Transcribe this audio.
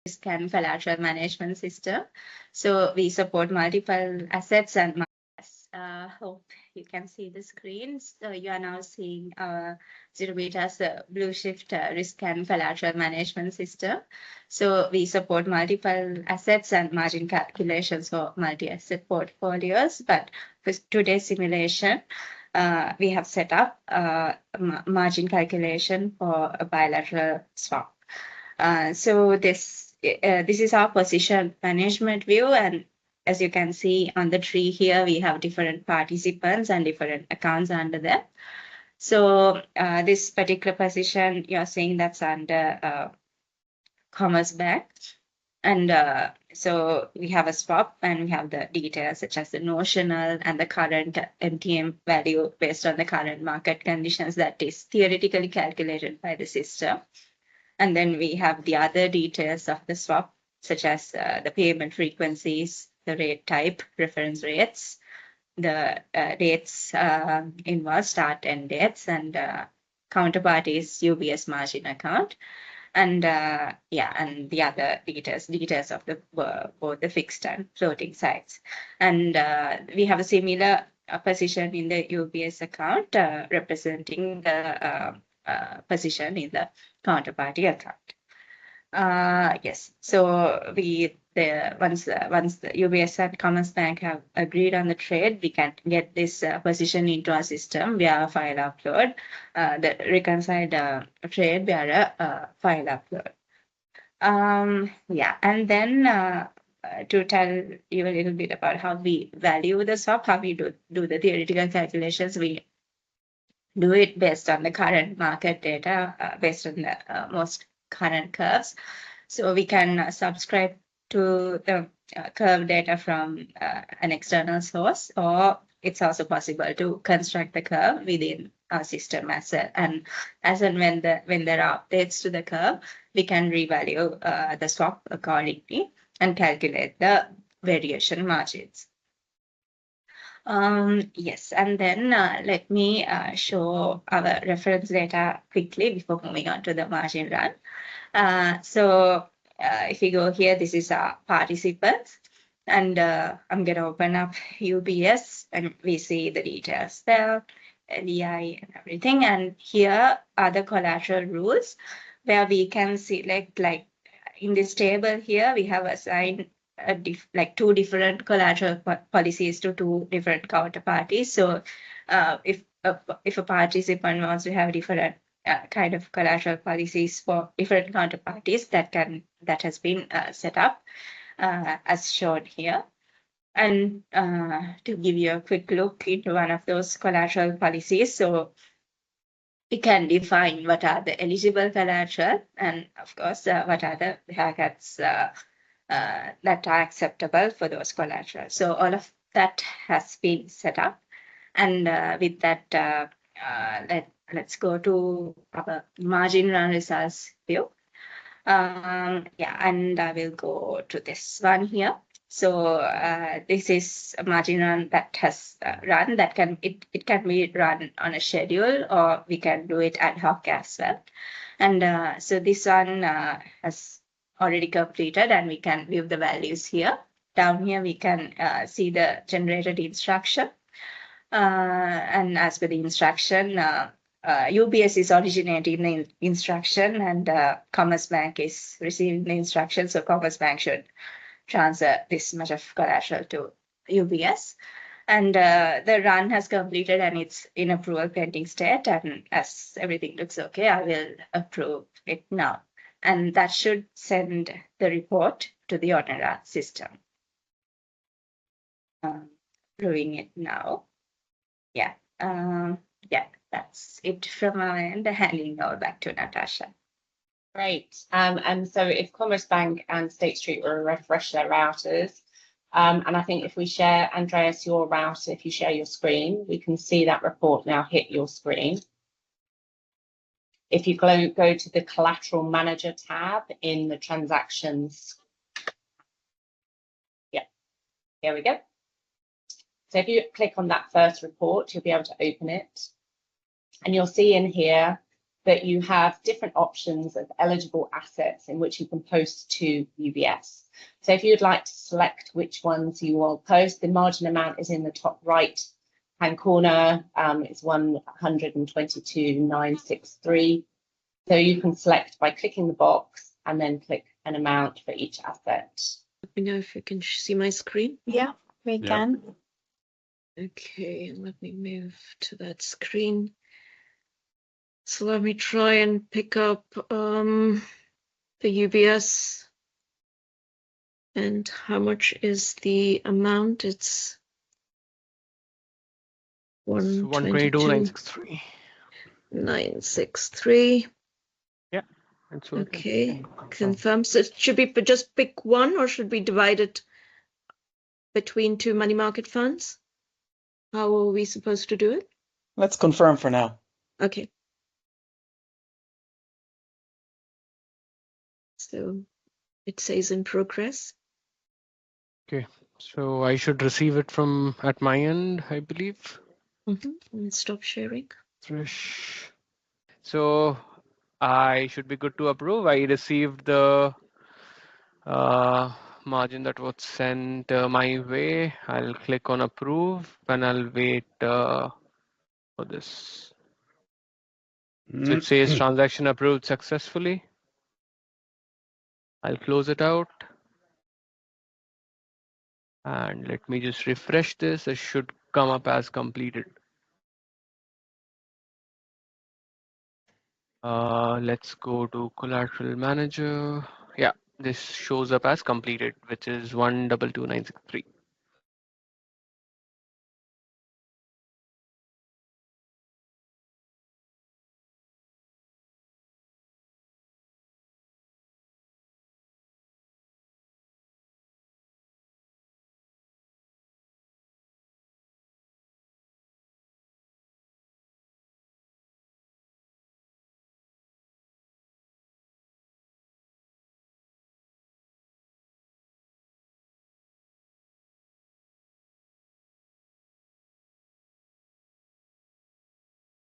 risk and collateral management system. So we support multiple assets and hope you can see the screen. So you are now seeing Zerobeta's Blueshift risk and collateral management system. So we support multiple assets and margin calculations for multi-asset portfolios. But for today's simulation, we have set up margin calculation for a bilateral swap. So this is our position management view, and as you can see on the tree here, we have different participants and different accounts under them. So this particular position, you're seeing that's under Commerce Bank. And so we have a swap and we have the details such as the notional and the current MTM value based on the current market conditions that is theoretically calculated by the system. And then we have the other details of the swap, such as the payment frequencies, the rate type, reference rates, the dates involved, start and dates, and counterparties UBS margin account. And and the other details of the both the fixed and floating sides. And we have a similar position in the UBS account representing the position in the counterparty account. Yes, so once the UBS and Commerce Bank have agreed on the trade, we can get this position into our system via a file upload, the reconciled trade via a file upload. And then to tell you a little bit about how we value the swap, how we do the theoretical calculations, we do it based on the current market data, based on the most current curves. So we can subscribe to the curve data from an external source, or it's also possible to construct the curve within our system as well. And when there are updates to the curve, we can revalue the swap accordingly and calculate the variation margins. Yes, and then let me show our reference data quickly before moving on to the margin run. So if you go here, this is our participants, and I'm going to open up UBS, and we see the details there, LEI and everything. And here are the collateral rules where we can select, like in this table here, we have assigned two different collateral policies to two different counterparties. So if a participant wants to have different kind of collateral policies for different counterparties, that has been set up as shown here. And to give you a quick look into one of those collateral policies, so we can define what are the eligible collateral, and of course what are the haircuts that are acceptable for those collateral. So all of that has been set up, and with that, let's go to our margin run results view. And I will go to this one here. So this is a margin run that has run. That can be run on a schedule, or we can do it ad hoc as well. And so this one has already completed, and we can view the values here. Down here we can see the generated instruction, and as per the instruction, UBS is originating the instruction, and Commerce Bank is receiving the instruction. So Commerce Bank should transfer this much of collateral to UBS, and the run has completed and it's in approval pending state. And as everything looks okay, I will approve it now, and that should send the report to the Ownera system. Approving it now. That's it from our end. Handing over back to Natasha. Great. And so if Commerce Bank and State Street will refresh their routers, and I think if we share, Andreas, your router, if you share your screen, we can see that report now hit your screen. If you go to the Collateral Manager tab in the Transactions, here we go. So if you click on that first report, you'll be able to open it. And you'll see in here that you have different options of eligible assets in which you can post to UBS. So if you'd like to select which ones you will post, the margin amount is in the top right hand corner. It's 122,963. So you can select by clicking the box and then click an amount for each asset. Let me know if you can see my screen. Yeah, we can. Okay, let me move to that screen. So let me try and pick up the UBS. And how much is the amount? It's 122,963. 963. Yeah. And so Okay, confirm. So should we just pick one, or should we divide it between two money market funds? How are we supposed to do it? Let's confirm for now. Okay. So it says in progress. So I should receive it from at my end, I believe. Let me stop sharing. Fresh. So I should be good to approve. I received the margin that was sent my way. I'll click on approve and I'll wait for this. So it says transaction approved successfully. I'll close it out. And let me just refresh this. It should come up as completed. Let's go to collateral manager. Yeah, this shows up as completed, which is 122,963.